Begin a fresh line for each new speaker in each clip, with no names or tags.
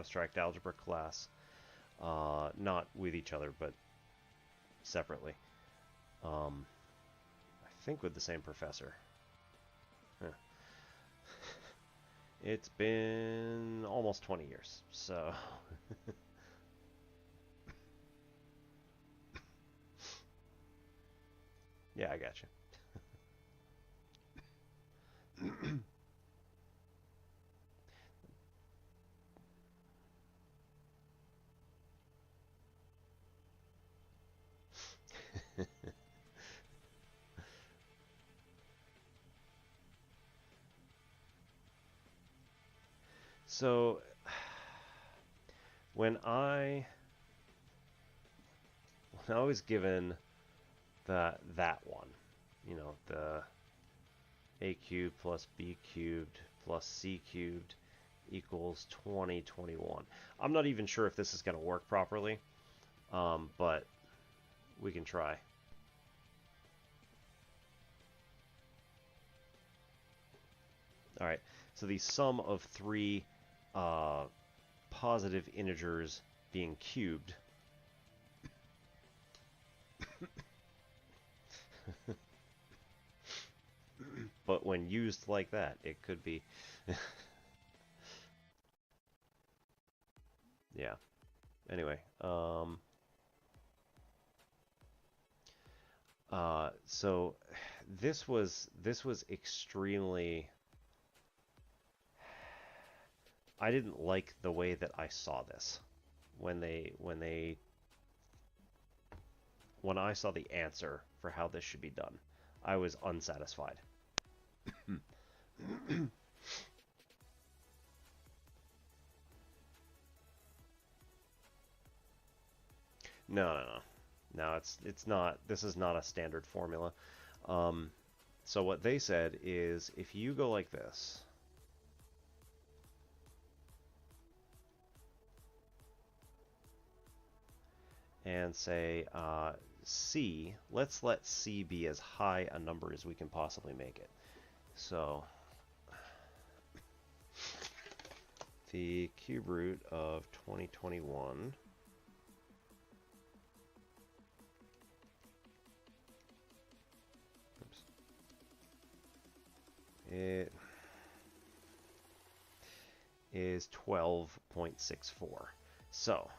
abstract algebra class, not with each other, but separately. I think with the same professor. Huh. It's been almost 20 years, so... Yeah, I got you. So, when I was given that one, you know, the a cubed plus b cubed plus c cubed equals 2021. I'm not even sure if this is going to work properly, but we can try. All right, so the sum of three positive integers being cubed but when used like that, it could be yeah. Anyway, so this was extremely. I didn't like the way that I saw this when I saw the answer for how this should be done. I was unsatisfied. No, it's not. This is not a standard formula. So what they said is if you go like this, and say C, let's let C be as high a number as we can possibly make it. So the cube root of 2021 it is 12.64. So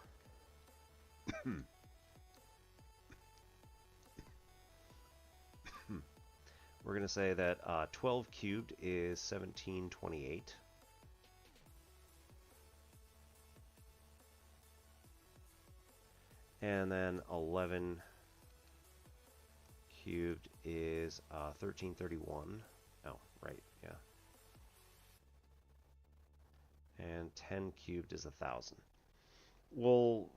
we're going to say that 12 cubed is 1728. And then 11 cubed is 1331. Oh, right, yeah. And 10 cubed is 1,000. We'll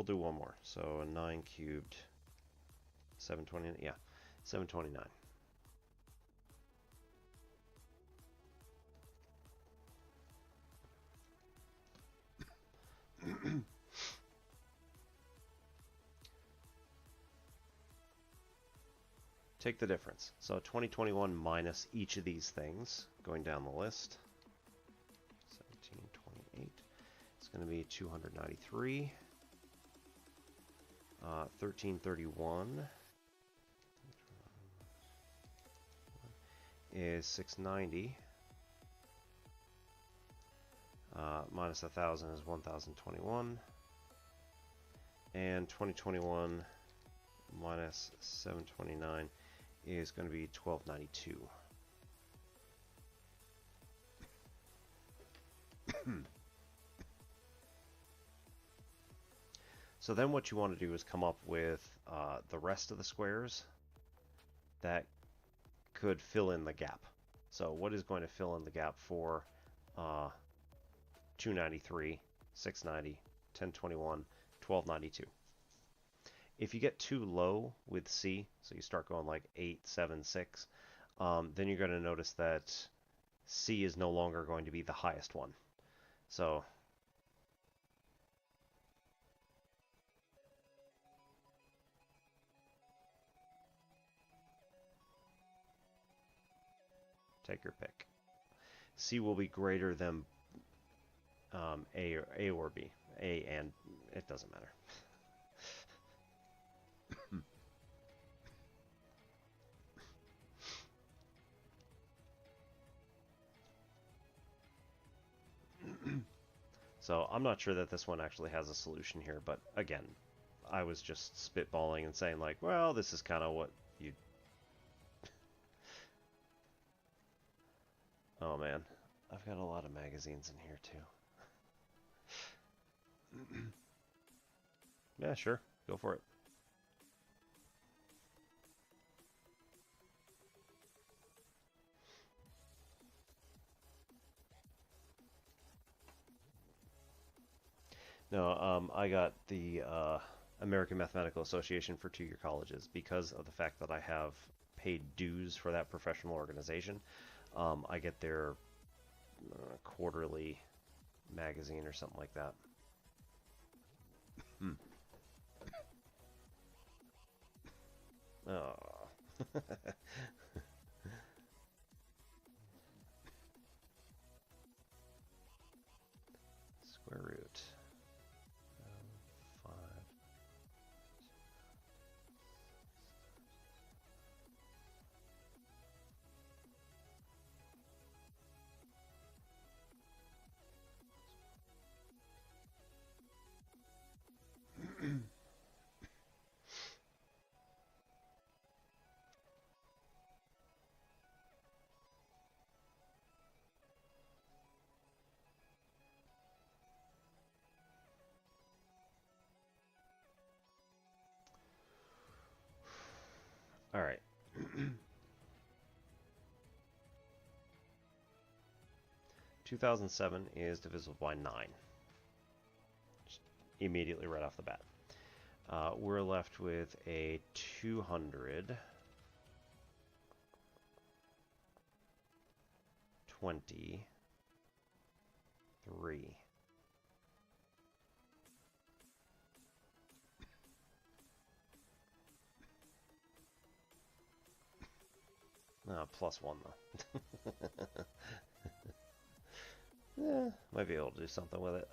do one more. So 9 cubed, 720. Yeah, 729. Take the difference. So 2021 minus each of these things, going down the list. 1728. It's going to be 293. 1331 is 690. Minus 1,000 is 1,021. And 2021 minus 729 is going to be 1292. So then what you want to do is come up with the rest of the squares that could fill in the gap. So what is going to fill in the gap for 293, 690, 1021, 1292? If you get too low with C, so you start going like 8, 7, 6, then you're going to notice that C is no longer going to be the highest one. So take your pick. C will be greater than A or B. A and it doesn't matter. So I'm not sure that this one actually has a solution here, but again, I was just spitballing and saying like, well, this is kind of what you... Oh man, I've got a lot of magazines in here too. Yeah, sure, go for it. No, I got the American Mathematical Association for 2-year colleges because of the fact that I have paid dues for that professional organization. I get their quarterly magazine or something like that. Hmm. Oh. Square root of 5. All right. 2007 is divisible by 9. Just immediately right off the bat. We're left with a 223. Plus 1 though. Yeah, might be able to do something with it.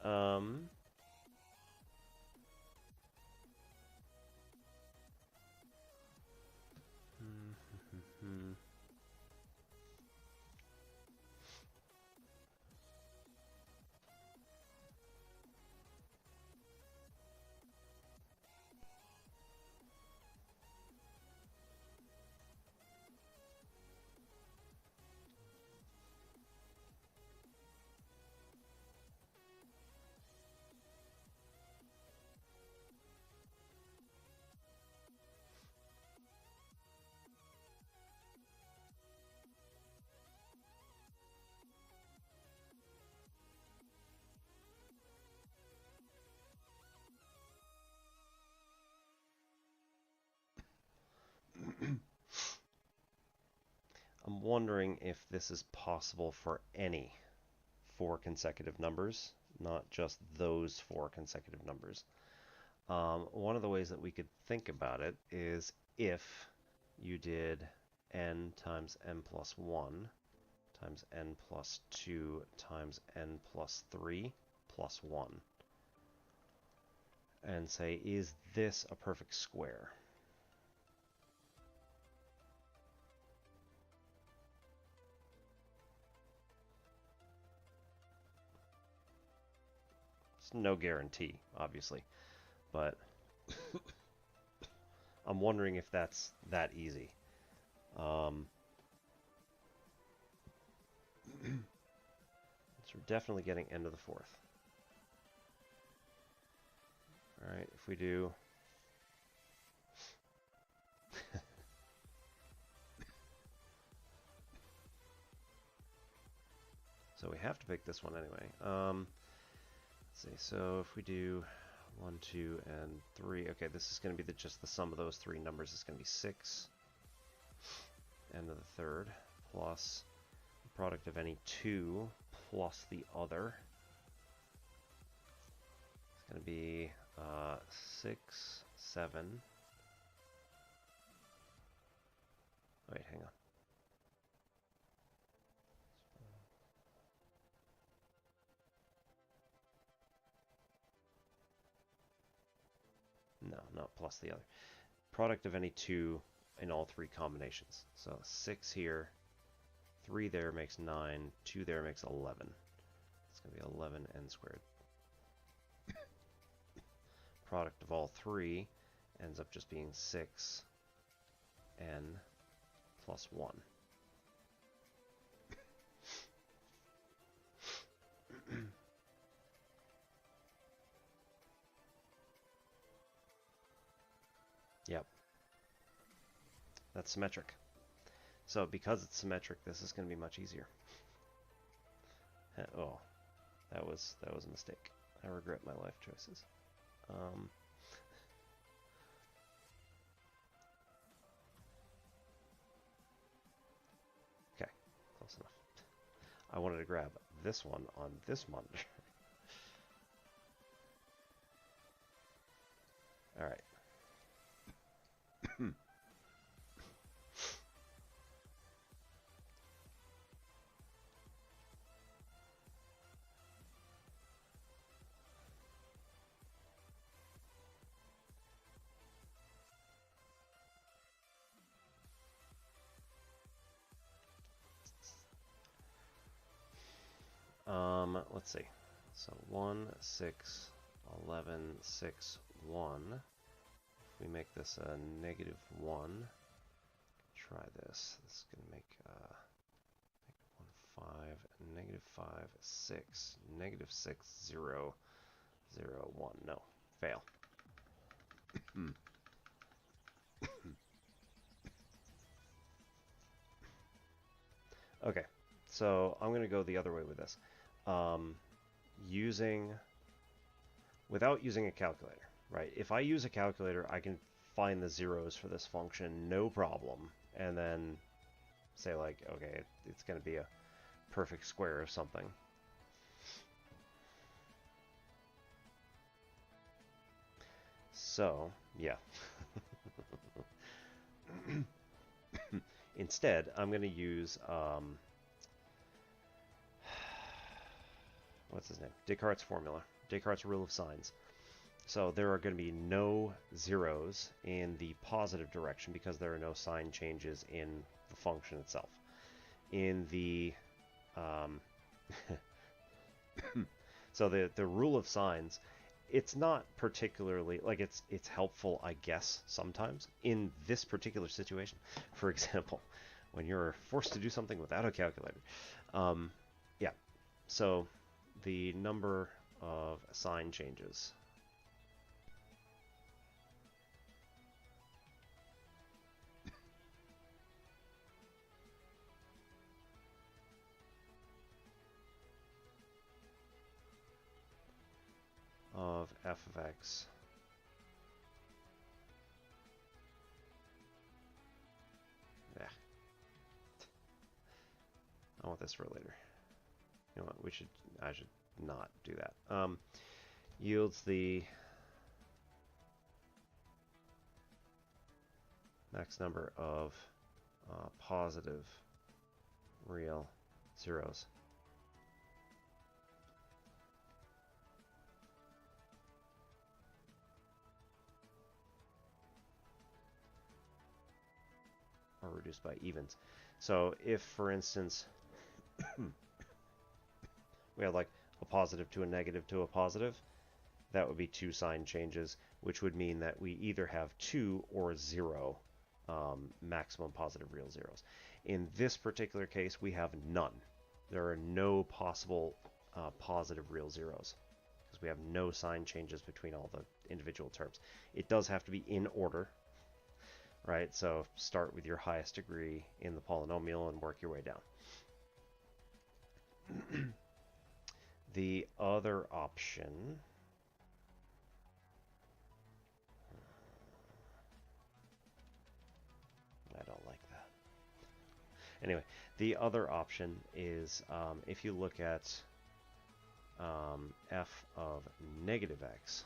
I'm wondering if this is possible for any 4 consecutive numbers, not just those 4 consecutive numbers. One of the ways that we could think about it is if you did n times n plus 1 times n plus 2 times n plus 3 plus 1. And say, is this a perfect square? It's no guarantee, obviously, but I'm wondering if that's that easy. So we're definitely getting n to the 4th. Alright, if we do... So we have to pick this one anyway. Let's see, so if we do 1, 2, and 3, okay, this is going to be just the sum of those 3 numbers. It's going to be 6 n to the 3rd plus the product of any 2 plus the other. It's going to be 6, 7. Wait, hang on. no, not plus the other. Product of any 2 in all 3 combinations. So 6 here, 3 there makes 9, 2 there makes 11. It's going to be 11n squared. Product of all 3 ends up just being 6n plus 1. Yep. That's symmetric. So because it's symmetric, this is going to be much easier. Oh, that was a mistake. I regret my life choices. Okay, close enough. I wanted to grab this one on this monitor. All right. Let's see. So 1, 6, 11, 6, 1. If we make this a -1, try this. This is going to make 1, 5, -5, 6, -6, 0, 0, 1. No, fail. Okay, so I'm going to go the other way with this. Without using a calculator, right? If I use a calculator, I can find the zeros for this function, no problem, and then say like, okay, it's going to be a perfect square or something. So, yeah. Instead, I'm going to use, what's his name? Descartes' formula. Descartes' rule of signs. So there are going to be no zeros in the positive direction because there are no sign changes in the function itself. In the so the rule of signs, it's not particularly like it's helpful, I guess, sometimes in this particular situation. For example, when you're forced to do something without a calculator. Yeah. So the number of sign changes of f of x I want this for later. You know what? I should not do that. Yields the max number of positive real zeros. Or reduced by evens. So if, for instance, we had like a positive to a negative to a positive, that would be 2 sign changes, which would mean that we either have 2 or 0 maximum positive real zeros. In this particular case, we have none. There are no possible positive real zeros because we have no sign changes between all the individual terms. It does have to be in order, right? So start with your highest degree in the polynomial and work your way down. The other option, I don't like that. Anyway, the other option is if you look at f of negative x,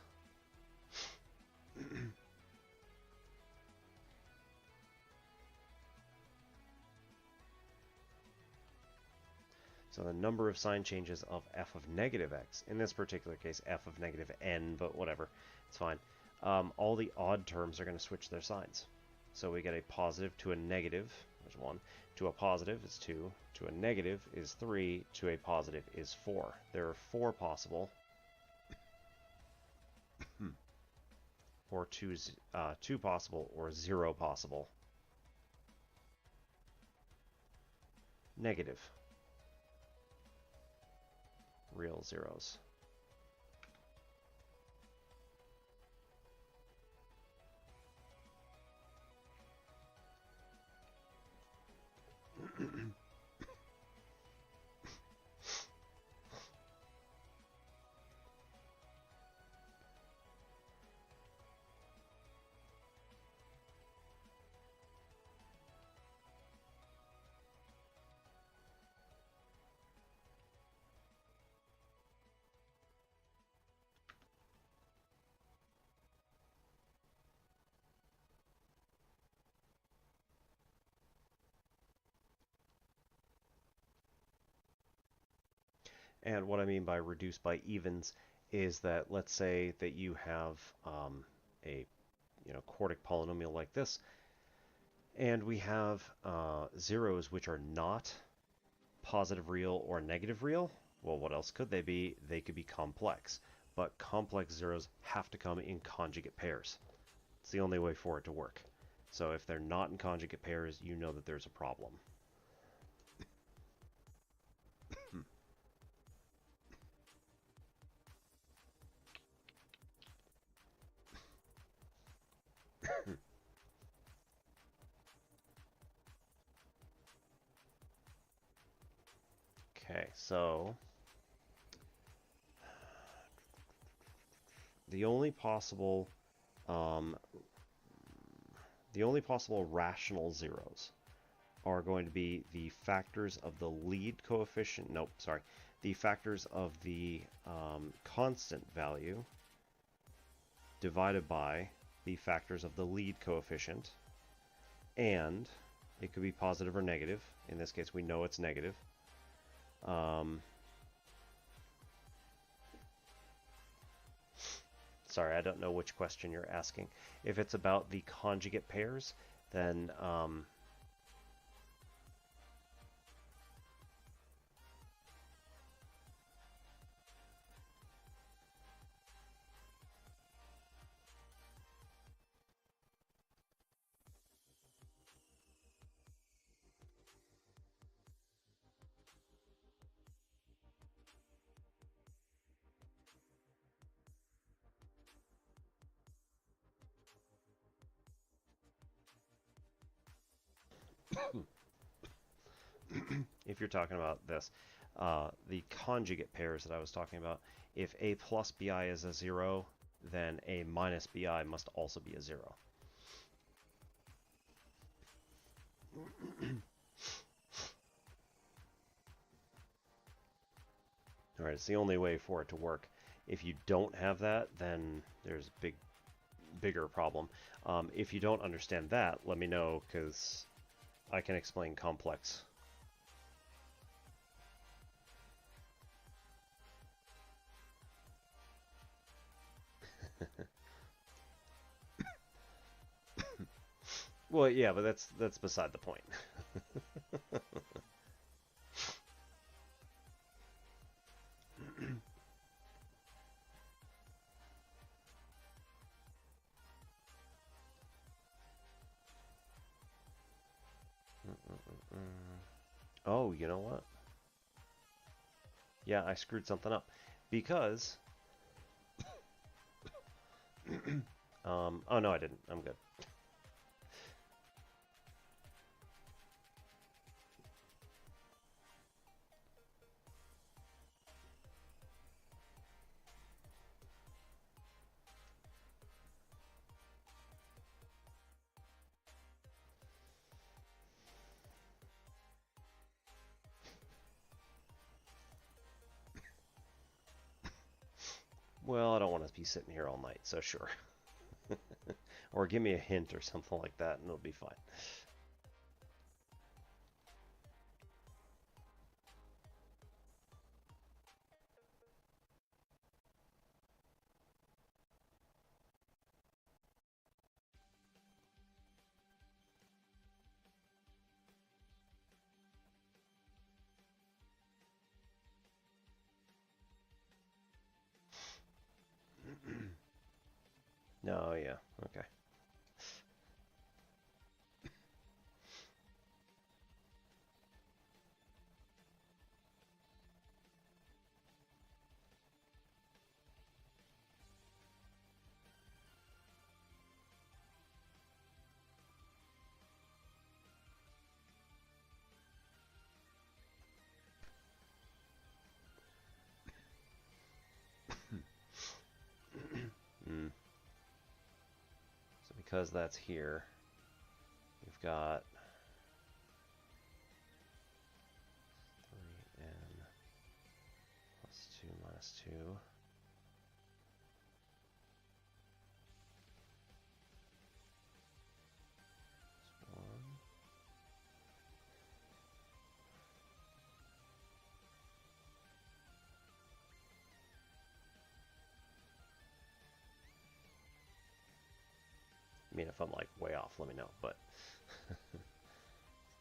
so the number of sign changes of f of negative x, in this particular case f of negative n, but whatever, it's fine. all the odd terms are going to switch their signs. So we get a positive to a negative, there's 1, to a positive is 2, to a negative is 3, to a positive is 4. There are 4 possible, or 2 possible, or 0 possible. Negative real zeros. And what I mean by reduced by evens is that, let's say that you have a quartic polynomial like this, and we have zeros which are not positive real or negative real. Well, what else could they be? They could be complex, but complex zeros have to come in conjugate pairs. It's the only way for it to work. So if they're not in conjugate pairs, you know that there's a problem. Okay, so the only possible rational zeros are going to be the factors of the lead coefficient. Nope, sorry, the factors of the constant value divided by the factors of the lead coefficient, and it could be positive or negative. In this case, we know it's negative. Sorry, I don't know which question you're asking. If it's about the conjugate pairs, then if you're talking about this, the conjugate pairs that I was talking about, if a plus bi is a 0, then a minus bi must also be a 0. All right, it's the only way for it to work. If you don't have that, then there's a bigger problem. If you don't understand that, let me know, because I can explain complex. Well, yeah, but that's beside the point. Oh, you know what? Yeah, I screwed something up. Because... oh, no, I didn't. I'm good. Well, I don't want to be sitting here all night, so sure. Or give me a hint or something like that, and it'll be fine. No, yeah, okay. Mm. So because that's here, you've got 3n plus 2 minus 2. 1. I mean, if I'm like way off, let me know, but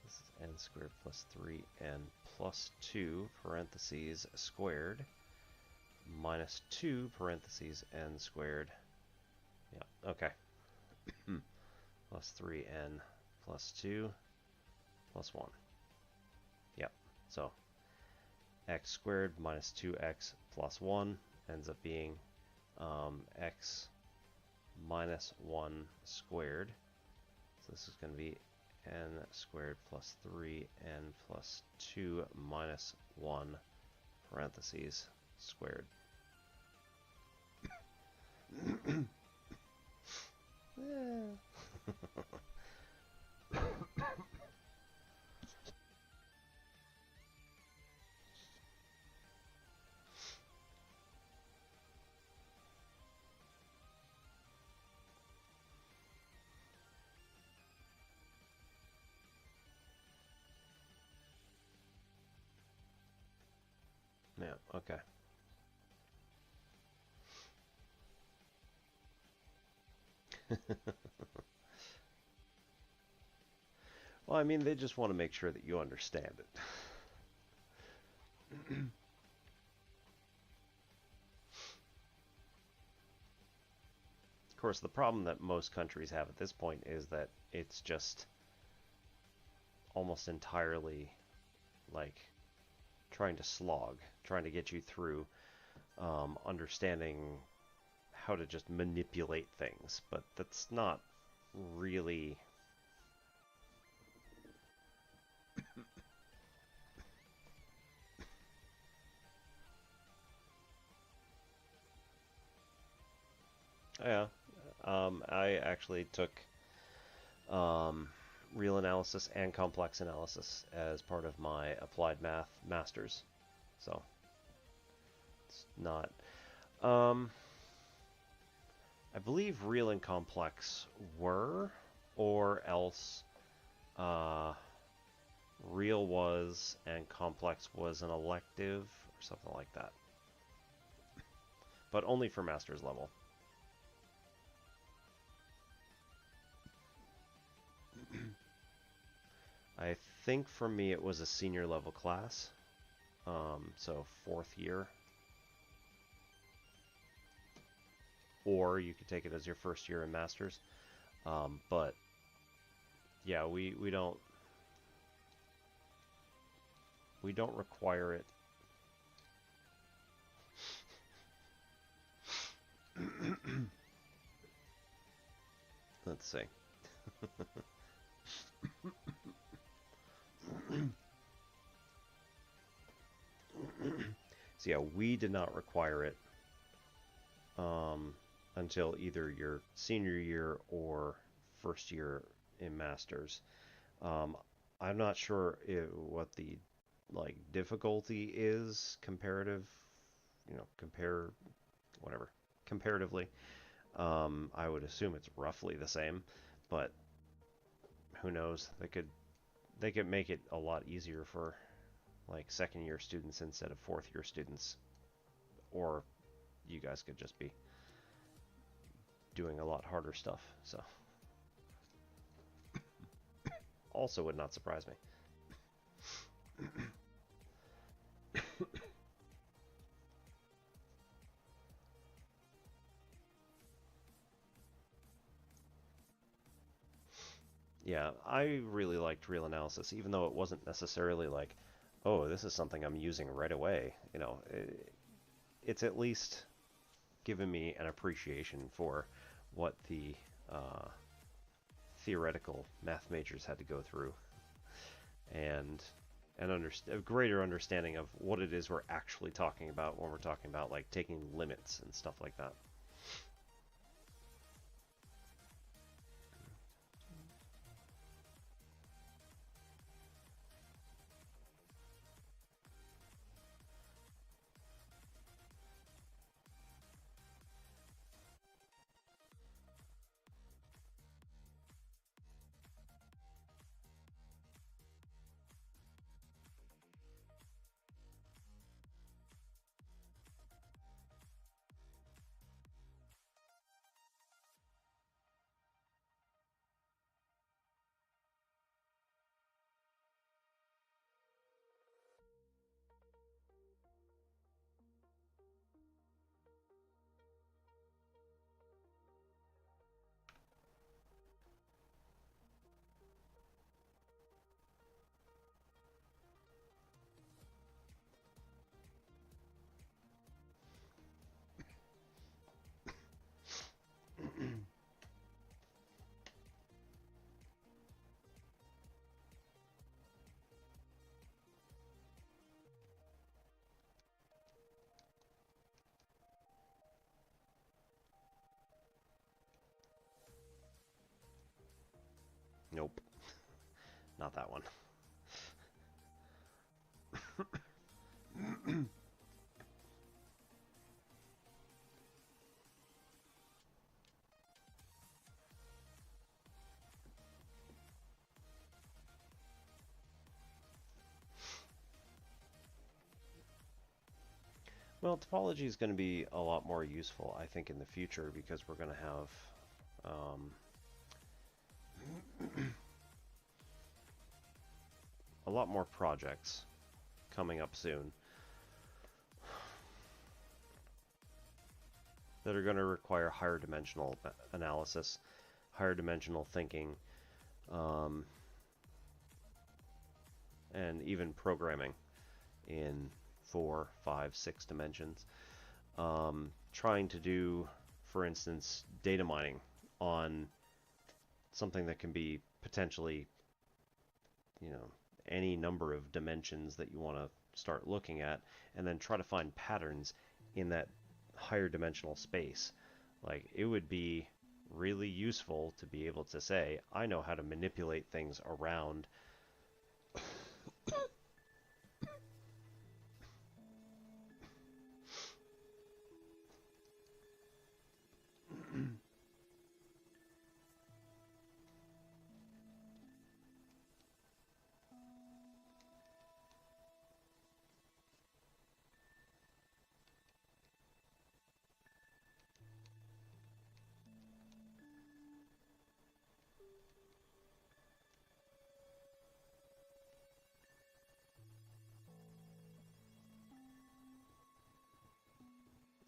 this is n squared plus 3n plus 2 parentheses squared minus 2 parentheses n squared. Yeah, okay. Plus 3n plus 2 plus 1. Yep, so x squared minus 2x plus 1 ends up being x minus 1 squared. So this is going to be n squared plus 3n plus 2 minus 1 parentheses squared. Yeah, okay. Well, I mean, they just want to make sure that you understand it. Of course, the problem that most countries have at this point is that it's just almost entirely like trying to slog, trying to get you through understanding how to just manipulate things, but that's not really... Yeah, I actually took real analysis and complex analysis as part of my applied math masters, so it's not... I believe real and complex were, or else real was and complex was an elective or something like that. But only for master's level. I think for me it was a senior level class, so 4th year. Or you could take it as your first year in masters. But yeah, we don't require it. Let's see. So yeah, we did not require it until either your senior year or first year in masters. I'm not sure what the difficulty is comparative, comparatively. I would assume it's roughly the same, but who knows? They could make it a lot easier for like 2nd year students instead of 4th year students, or you guys could just be doing a lot harder stuff. So also would not surprise me. Yeah, I really liked real analysis, even though it wasn't necessarily like, oh, this is something I'm using right away. You know, it's at least given me an appreciation for what the theoretical math majors had to go through, and a greater understanding of what it is we're actually talking about when we're talking about like taking limits and stuff like that. Nope, not that one. Well, topology is going to be a lot more useful, I think, in the future because we're going to have a lot more projects coming up soon that are going to require higher dimensional analysis, higher dimensional thinking, and even programming in 4, 5, 6 dimensions. Trying to do, for instance, data mining on something that can be potentially, you know, any number of dimensions that you want to start looking at, and then try to find patterns in that higher dimensional space. Like, it would be really useful to be able to say, I know how to manipulate things around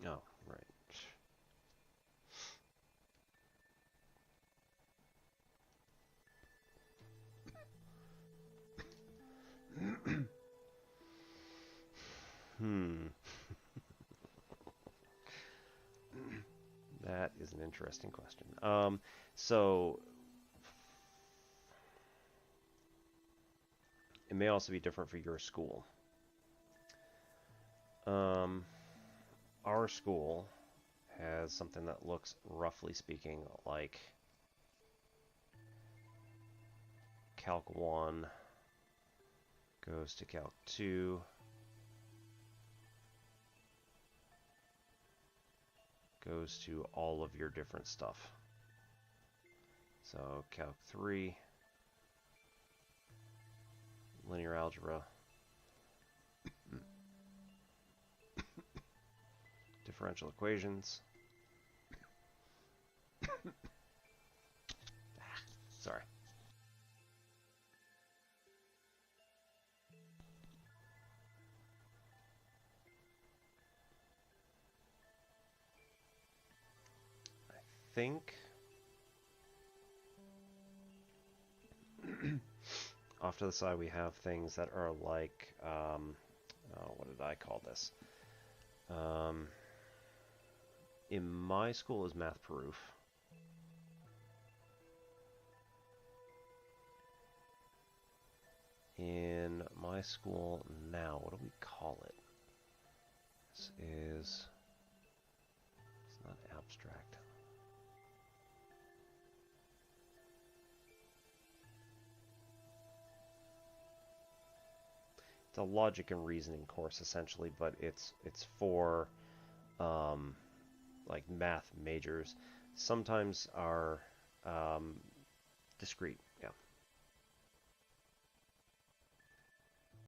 oh, right. That is an interesting question. So it may also be different for your school. Our school has something that looks, roughly speaking, like Calc 1 goes to Calc 2, goes to all of your different stuff. So Calc 3, linear algebra, differential equations. Sorry. I think off to the side we have things that are like, oh, what did I call this? In my school is math proof. In my school now, what do we call it? This is, it's not abstract. It's a logic and reasoning course essentially, but it's for like math majors. Sometimes are discrete, yeah.